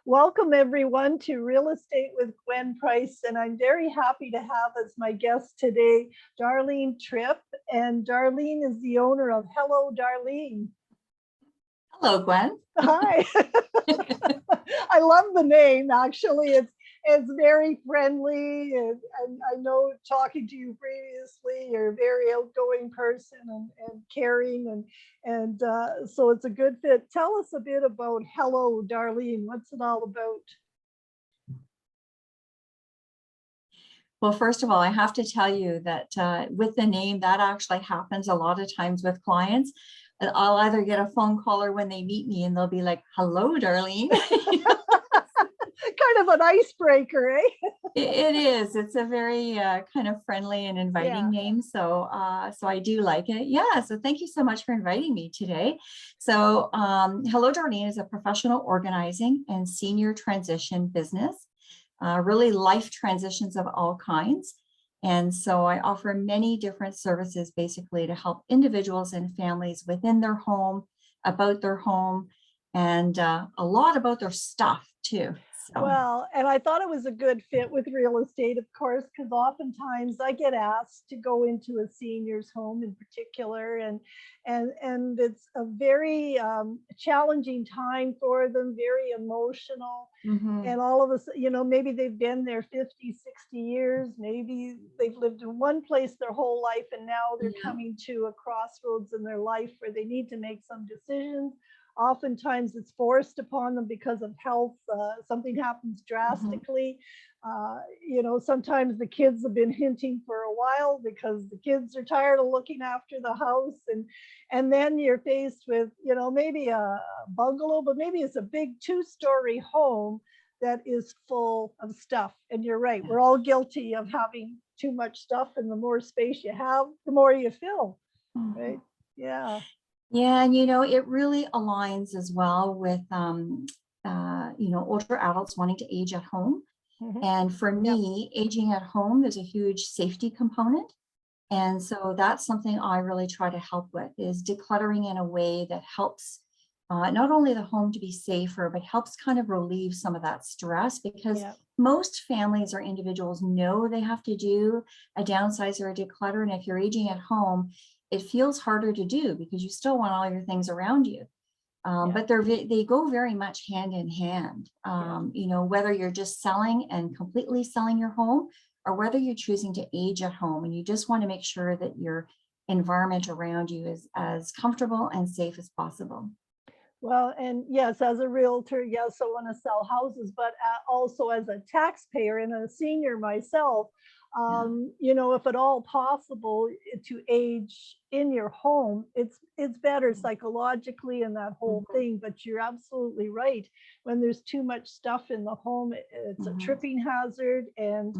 Welcome everyone to Real Estate with Gwen Price, and I'm very happy to have as my guest today Darlene Tripp, and Darlene is the owner of Hello Darlene. Hello, Gwen. Hi. I love the name. Actually, it's very friendly, and I know talking to you previously, you're a very outgoing person and caring, and so it's a good fit. Tell us a bit about Hello Darlene. What's it all about? Well, first of all, I have to tell you that with the name, that actually happens a lot of times with clients. I'll either get a phone call or when they meet me and they'll be like, "Hello, Darlene." Kind of an icebreaker, eh? It is. It's a very kind of friendly and inviting name. So I do like it. Yeah. So thank you so much for inviting me today. So Hello Darlene is a professional organizing and senior transition business, really life transitions of all kinds. And so I offer many different services basically to help individuals and families within their home, about their home, and a lot about their stuff too. So. Well, and I thought it was a good fit with real estate, of course, because oftentimes I get asked to go into a senior's home in particular, and it's a very challenging time for them, very emotional. And all of us, maybe they've been there 50, 60 years, maybe they've lived in one place their whole life, and now they're coming to a crossroads in their life where they need to make some decisions. Oftentimes it's forced upon them because of health. Something happens drastically. Sometimes the kids have been hinting for a while because the kids are tired of looking after the house. And then you're faced with, maybe a bungalow, but maybe it's a big 2-story home that is full of stuff. And you're right, we're all guilty of having too much stuff. And the more space you have, the more you fill, right? Yeah. Yeah, and it really aligns as well with older adults wanting to age at home. And for me, aging at home, there's a huge safety component. And so that's something I really try to help with, is decluttering in a way that helps not only the home to be safer, but helps kind of relieve some of that stress, because most families or individuals know they have to do a downsize or a declutter. And if you're aging at home, it feels harder to do because you still want all your things around you. But they go very much hand in hand, whether you're just selling and completely selling your home, or whether you're choosing to age at home and you just want to make sure that your environment around you is as comfortable and safe as possible. Well, and yes, as a realtor, yes, I want to sell houses, but also as a taxpayer and a senior myself, if at all possible to age in your home, it's better psychologically and that whole thing. But you're absolutely right. When there's too much stuff in the home, it's a tripping hazard. And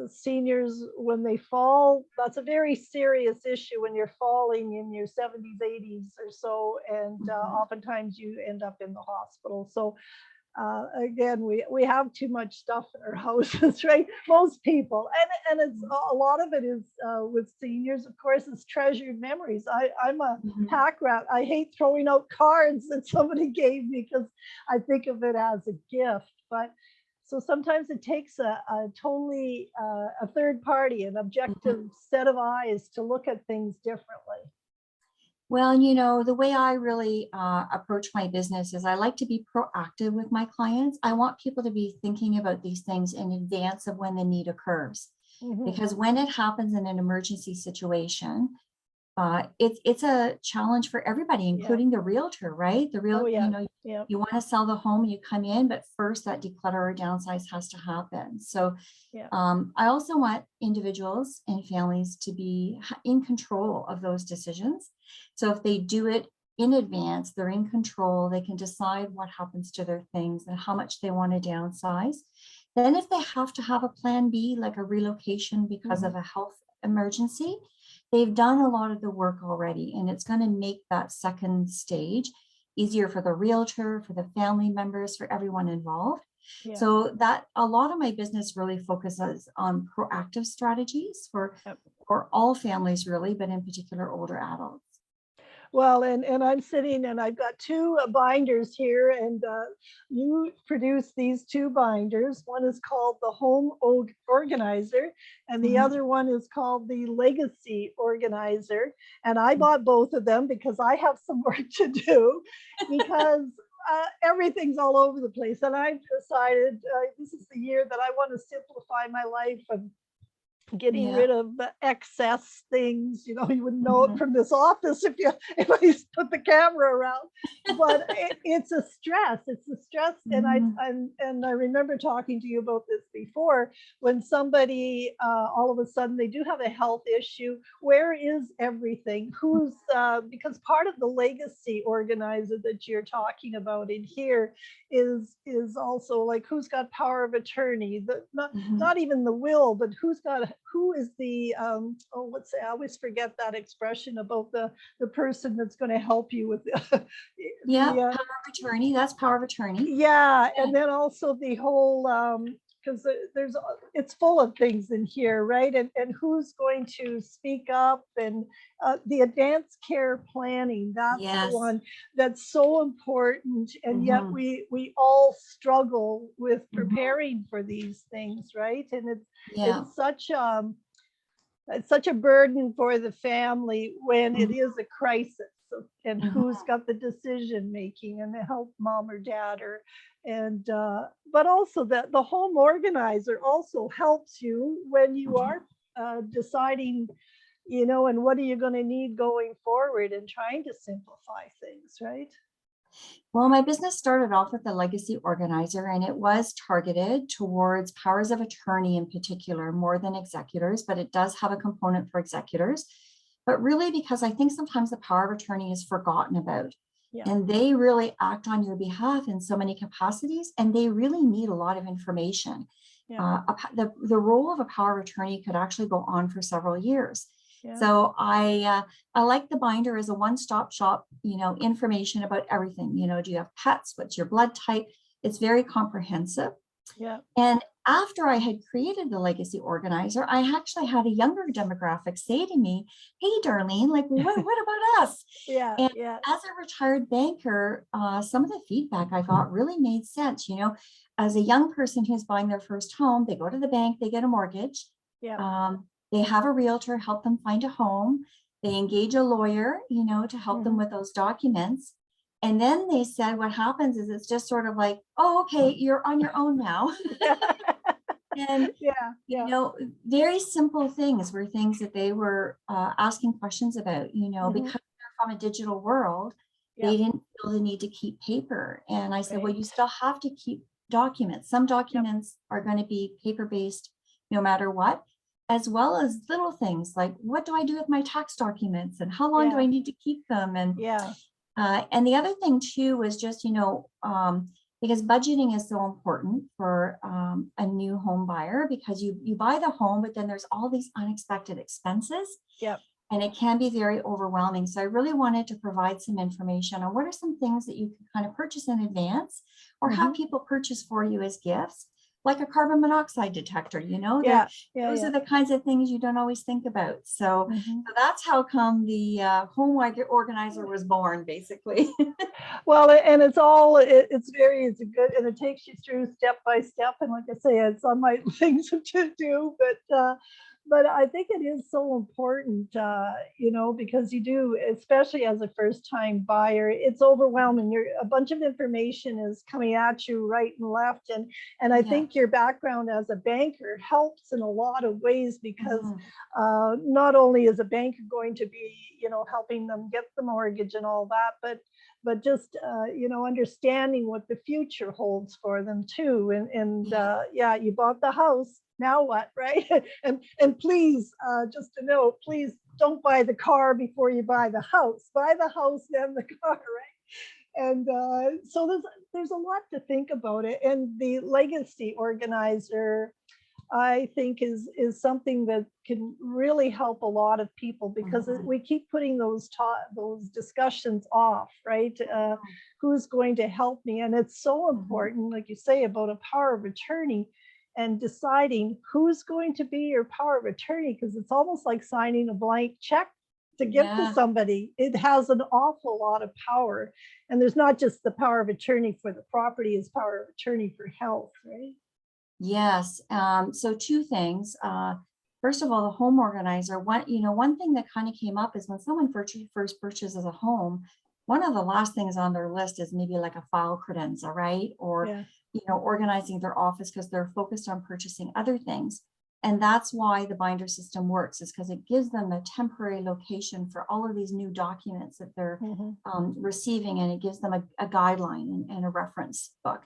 seniors, when they fall, that's a very serious issue when you're falling in your 70s, 80s or so. And oftentimes you end up in the hospital. So again, we have too much stuff in our houses, right? Most people, and it's a lot of it is with seniors, of course, it's treasured memories. I'm a pack rat. I hate throwing out cards that somebody gave me because I think of it as a gift. But so sometimes it takes a totally a third party, an objective set of eyes to look at things differently. Well, the way I really approach my business is I like to be proactive with my clients. I want people to be thinking about these things in advance of when the need occurs. Because when it happens in an emergency situation, it's a challenge for everybody, including the realtor, right? The real, you want to sell the home and you come in, but first that declutter or downsize has to happen. So I also want individuals and families to be in control of those decisions. So if they do it in advance, they're in control. They can decide what happens to their things and how much they want to downsize. Then if they have to have a plan B, like a relocation because of a health emergency, they've done a lot of the work already, and it's going to make that second stage easier for the realtor, for the family members, for everyone involved. So that a lot of my business really focuses on proactive strategies for all families really, but in particular older adults. Well, and I'm sitting and I've got two binders here, and you produce these two binders. One is called the Organizer, and the Mhm. other one is called the Legacy Organizer. And I bought both of them because I have some work to do, because everything's all over the place. And I've decided this is the year that I want to simplify my life and getting Yeah. rid of the excess things. You wouldn't know it Mhm. from this office if I just put the camera around. But it's a stress. It's a stress, and Mhm. I remember talking to you about this before. When somebody all of a sudden they do have a health issue, where is everything? Who's because part of the legacy organizer that you're talking about in here is also like who's got power of attorney, Mhm. not even the will, but who is the I always forget that expression about the person that's going to help you with the, Yeah, the power of attorney. That's power of attorney. yeah, Yeah. and then also the whole because there's it's full of things in here, right? And who's going to speak up, and the advanced care planning, that's the Yes. one that's so important, and yet Mhm. we all struggle with Mhm. preparing for these things, right? And Yeah. it's such a burden for the family when it Mhm. is a crisis. And who's Mhm. got the decision making and to help mom or dad, or and but also that the home organizer also helps you when you Mhm. are deciding, and what are you going to need going forward, and trying to simplify things, right? Well, my business started off with the legacy organizer, and it was targeted towards powers of attorney in particular, more than executors, but it does have a component for executors. But really, because I think sometimes the power of attorney is forgotten about, Yeah, and they really act on your behalf in so many capacities, and they really need a lot of information. yeah, The role of a power of attorney could actually go on for several years. yeah. So I like the binder as a one-stop shop, information about everything. Do you have pets? What's your blood type? It's very comprehensive. Yeah. And after I had created the legacy organizer, I actually had a younger demographic say to me, "Hey, Darlene, like, what about us?" Yeah, And yeah, as a retired banker, some of the feedback I got really made sense. As a young person who's buying their first home, they go to the bank, they get a mortgage, yeah. they have a realtor help them find a home, they engage a lawyer, to help them Hmm. with those documents. And then they said what happens is it's just sort of like, oh, okay, you're on your own now. Yeah. And Yeah, you yeah. know, very simple things were things that they were asking questions about, Hmm. because they're from a digital world, Yeah. they didn't feel the need to keep paper. And I said, well, Right. you still have to keep documents. Some Yep. documents are going to be paper based no matter what, as well as little things like what do I do with my tax documents and how long do Yeah. I need to keep them? Yeah. And the other thing too was just, because budgeting is so important for a new home buyer, because you buy the home, but then there's all these unexpected expenses, Yep. and it can be very overwhelming. So I really wanted to provide some information on what are some things that you can kind of purchase in advance or have Hmm. people purchase for you as gifts, like a carbon monoxide detector. Yeah. Yeah. Those Yeah. are the kinds of things you don't always think about. So, Hmm. so that's how come the home organizer was born, basically. Well, and it's a good, and it takes you through step by step. And like I say, it's on my things to do, but I think it is so important, because you do, especially as a first time buyer, it's overwhelming. A bunch of information is coming at you right and left. And I Yeah. think your background as a banker helps in a lot of ways, because Mhm. not only is a banker going to be, helping them get the mortgage and all that, but just understanding what the future holds for them too. And Yeah. yeah, you bought the house, now what, right? And please, just a note, please don't buy the car before you buy the house. Buy the house, then the car, right? And so there's a lot to think about it. And the legacy organizer, I think, is something that can really help a lot of people, because Mhm. we keep putting those discussions off, right? Who's going to help me? And it's so Mhm. important, like you say, about a power of attorney and deciding who's going to be your power of attorney, because it's almost like signing a blank check to give to somebody, it has an awful lot of power. And there's not just the power of attorney for the property, it's power of attorney for health, right? Yes. So two things. First of all, the home organizer, one thing that kind of came up is when someone first purchases a home, one of the last things on their list is maybe like a file credenza, right? Or, organizing their office because they're focused on purchasing other things. And that's why the binder system works, is because it gives them a temporary location for all of these new documents that they're receiving, and it gives them a guideline and a reference book.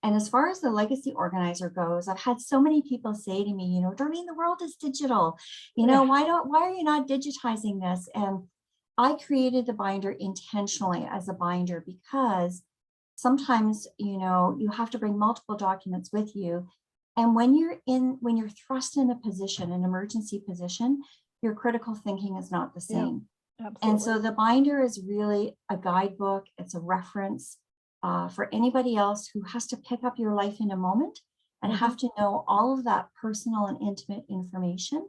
And as far as the legacy organizer goes, I've had so many people say to me, Darlene, the world is digital. Why are you not digitizing this? And I created the binder intentionally as a binder because sometimes, you have to bring multiple documents with you. And when you're thrust in a position, an emergency position, your critical thinking is not the same. Yeah, and so the binder is really a guidebook. It's a reference for anybody else who has to pick up your life in a moment and have to know all of that personal and intimate information.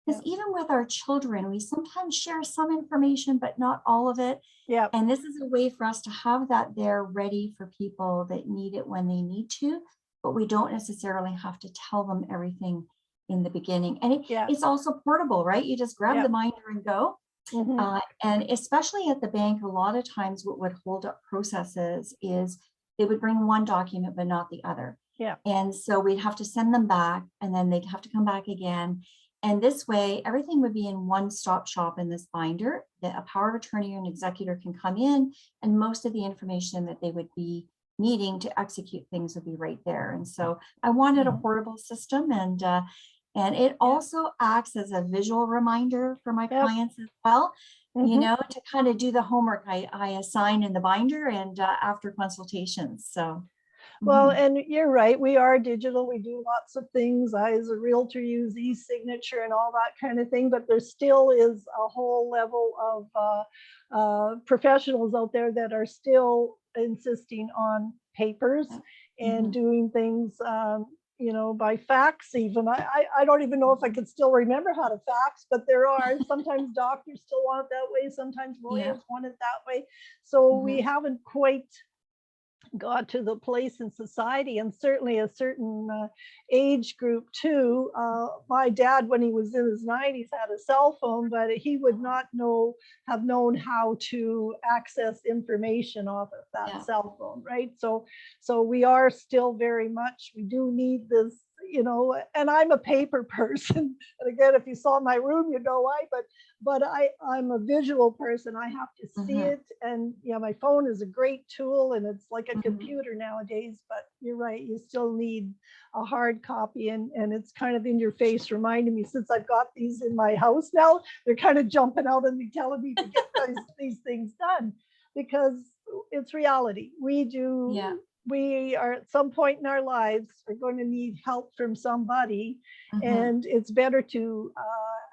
Because even with our children, we sometimes share some information, but not all of it. Yeah. And this is a way for us to have that there ready for people that need it when they need to, but we don't necessarily have to tell them everything in the beginning. And it's also portable, right? You just grab the binder and go. And especially at the bank, a lot of times what would hold up processes is they would bring one document, but not the other. Yeah. And so we'd have to send them back, and then they'd have to come back again. And this way, everything would be in one-stop shop in this binder, that a power of attorney or an executor can come in, and most of the information that they would be needing to execute things would be right there. And so I wanted a portable system, and it also acts as a visual reminder for my clients as well, to kind of do the homework I assign in the binder and after consultations. So. Well, and you're right, we are digital, we do lots of things. I, as a realtor, use e-signature and all that kind of thing, but there still is a whole level of professionals out there that are still insisting on papers and doing things, by fax even. I don't even know if I could still remember how to fax, but there are sometimes doctors still want it that way, sometimes lawyers want it that way. So we haven't quite got to the place in society, and certainly a certain age group too. My dad, when he was in his 90s, had a cell phone, but he would not have known how to access information off of that cell phone, right? So we are still very much, we do need this, and I'm a paper person. And again, if you saw my room, you know why, but I'm a visual person. I have to see it. And my phone is a great tool, and it's like a computer nowadays, but you're right, you still need a hard copy, and it's kind of in your face, reminding me, since I've got these in my house now, they're kind of jumping out at me, telling me to get these things done, because it's reality. We are at some point in our lives are going to need help from somebody, and it's better to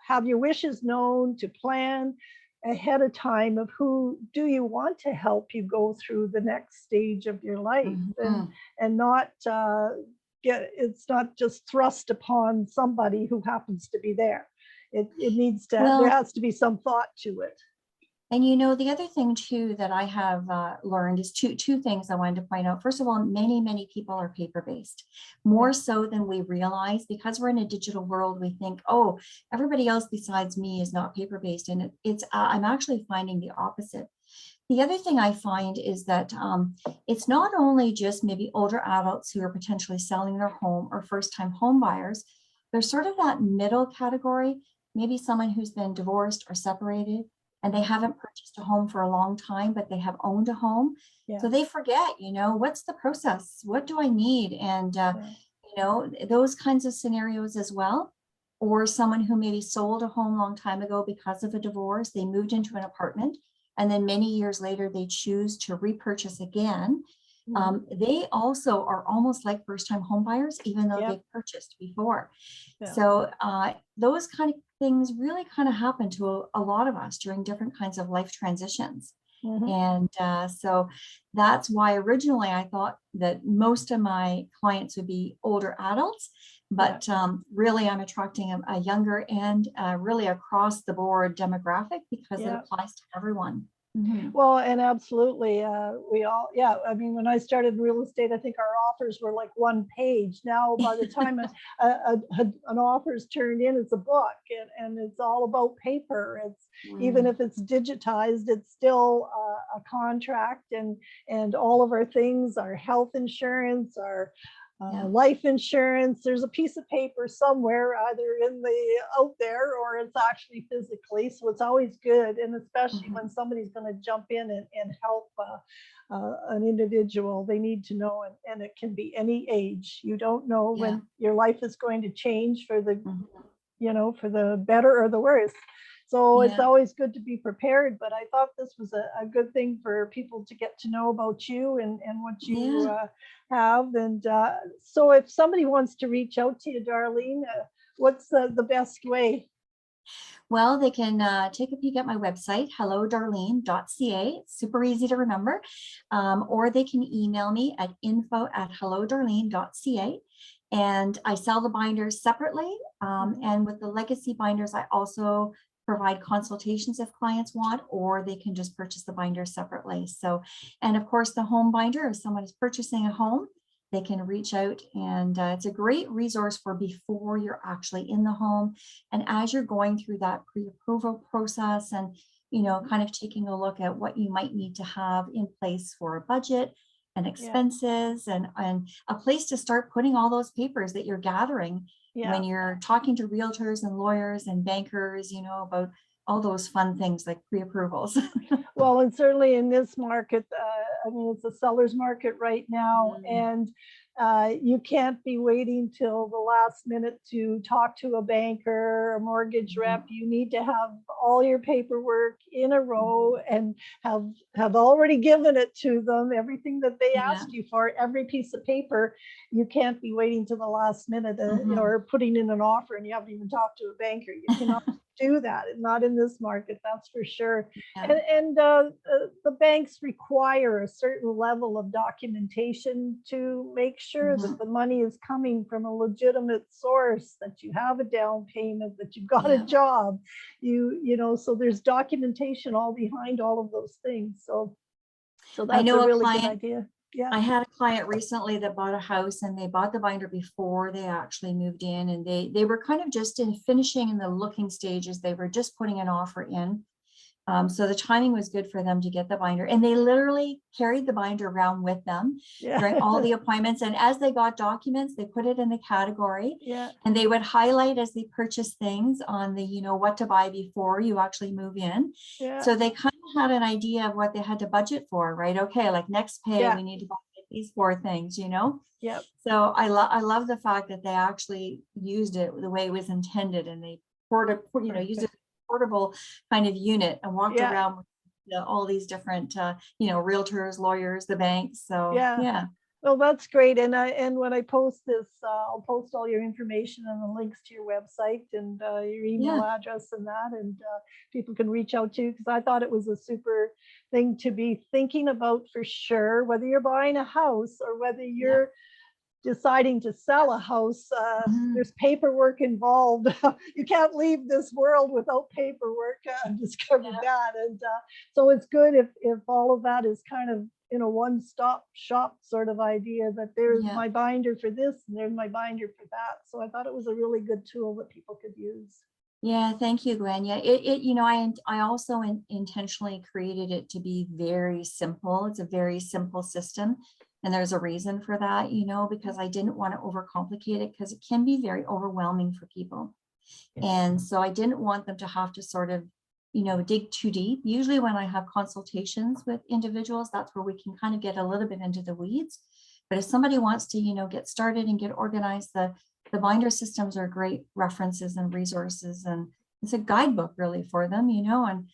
have your wishes known, to plan ahead of time of who do you want to help you go through the next stage of your life, and not it's not just thrust upon somebody who happens to be there. It needs to, there has to be some thought to it. And the other thing too that I have learned is two things I wanted to point out. First of all, many people are paper-based, more so than we realize. Because we're in a digital world, we think, oh, everybody else besides me is not paper-based, and I'm actually finding the opposite. The other thing I find is that it's not only just maybe older adults who are potentially selling their home or first-time home buyers. There's sort of that middle category, maybe someone who's been divorced or separated, and they haven't purchased a home for a long time, but they have owned a home. So they forget, what's the process? What do I need? And, those kinds of scenarios as well. Or someone who maybe sold a home a long time ago because of a divorce, they moved into an apartment, and then many years later, they choose to repurchase again. They also are almost like first-time home buyers, even though they purchased before. So those kind of things really kind of happen to a lot of us during different kinds of life transitions. And so that's why originally I thought that most of my clients would be older adults. But really, I'm attracting a younger and really across the board demographic because it applies to everyone. Well, and absolutely, we all, I mean, when I started real estate, I think our offers were like one page. Now, by the time an offer is turned in, it's a book, and it's all about paper. It's even if it's digitized, it's still a contract, and all of our things, our health insurance, our life insurance, there's a piece of paper somewhere, either out there, or it's actually physically. So it's always good. And especially when somebody's going to jump in and help an individual, they need to know, and it can be any age. You don't know when your life is going to change for the, for the better or the worse. So it's always good to be prepared. But I thought this was a good thing for people to get to know about you and what you have. And so if somebody wants to reach out to you, Darlene, what's the best way? Well, they can take a peek at my website, hellodarlene.ca. It's super easy to remember. Or they can email me at info@hellodarlene.ca. And I sell the binders separately. And with the legacy binders, I also provide consultations if clients want, or they can just purchase the binders separately. So, and of course, the home binder, if someone is purchasing a home, they can reach out, and it's a great resource for before you're actually in the home. And as you're going through that pre-approval process and, kind of taking a look at what you might need to have in place for a budget and expenses and a place to start putting all those papers that you're gathering when you're talking to realtors and lawyers and bankers, about all those fun things like pre-approvals. Well, and certainly in this market, I mean, it's a seller's market right now, and you can't be waiting till the last minute to talk to a banker, a mortgage rep. You need to have all your paperwork in a row and have already given it to them, everything that they asked you for, every piece of paper. You can't be waiting till the last minute or putting in an offer and you haven't even talked to a banker. You cannot do that, not in this market, that's for sure. And the banks require a certain level of documentation to make sure that the money is coming from a legitimate source, that you have a down payment, that you've got a job, so there's documentation all behind all of those things. So that's a really good idea. I had a client recently that bought a house, and they bought the binder before they actually moved in, and they were kind of just finishing in the looking stages. They were just putting an offer in. So the timing was good for them to get the binder, and they literally carried the binder around with them during all the appointments. And as they got documents, they put it in the category, and they would highlight as they purchase things on the, what to buy before you actually move in. So they kind of had an idea of what they had to budget for, right? Okay, like next pay, we need to buy these 4 things, So I love the fact that they actually used it the way it was intended, and they used it portable kind of unit and walked around with all these different realtors, lawyers, the banks. So well, that's great. And when I post this, I'll post all your information and the links to your website and your email address and that, and people can reach out to you, because I thought it was a super thing to be thinking about for sure, whether you're buying a house or whether you're deciding to sell a house. There's paperwork involved. You can't leave this world without paperwork. I've discovered that. And so it's good if all of that is kind of in a one-stop shop sort of idea, that there's my binder for this and there's my binder for that. So I thought it was a really good tool that people could use. Yeah, thank you, Gwen. Yeah, I also intentionally created it to be very simple. It's a very simple system. And there's a reason for that, because I didn't want to overcomplicate it, because it can be very overwhelming for people. And so I didn't want them to have to sort of, dig too deep. Usually when I have consultations with individuals, that's where we can kind of get a little bit into the weeds. But if somebody wants to, get started and get organized, the binder systems are great references and resources. And it's a guidebook really for them, on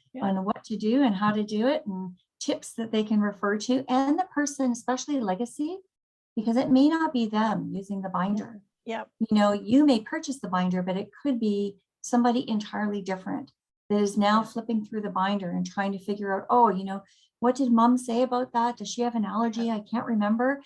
what to do and how to do it, and tips that they can refer to, and the person, especially legacy, because it may not be them using the binder. You may purchase the binder, but it could be somebody entirely different that is now flipping through the binder and trying to figure out, what did mom say about that? Does she have an allergy? I can't remember,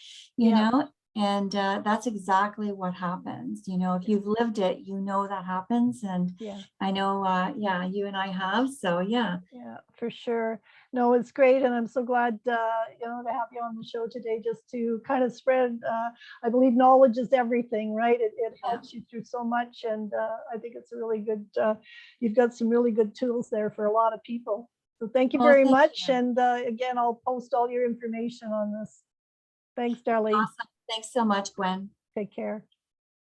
And that's exactly what happens. You know, if you've lived it, you know that happens. And Yeah. I know, yeah, you and I have. So yeah. Yeah, for sure. No, it's great, and I'm so glad to have you on the show today, just to kind of spread. I believe knowledge is everything, right? It Yeah. helps you through so much, and I think it's a really good. You've got some really good tools there for a lot of people. So thank you Oh, very thank much, you. and again, I'll post all your information on this. Thanks, Darlene. Awesome. Thanks so much, Gwen. Take care.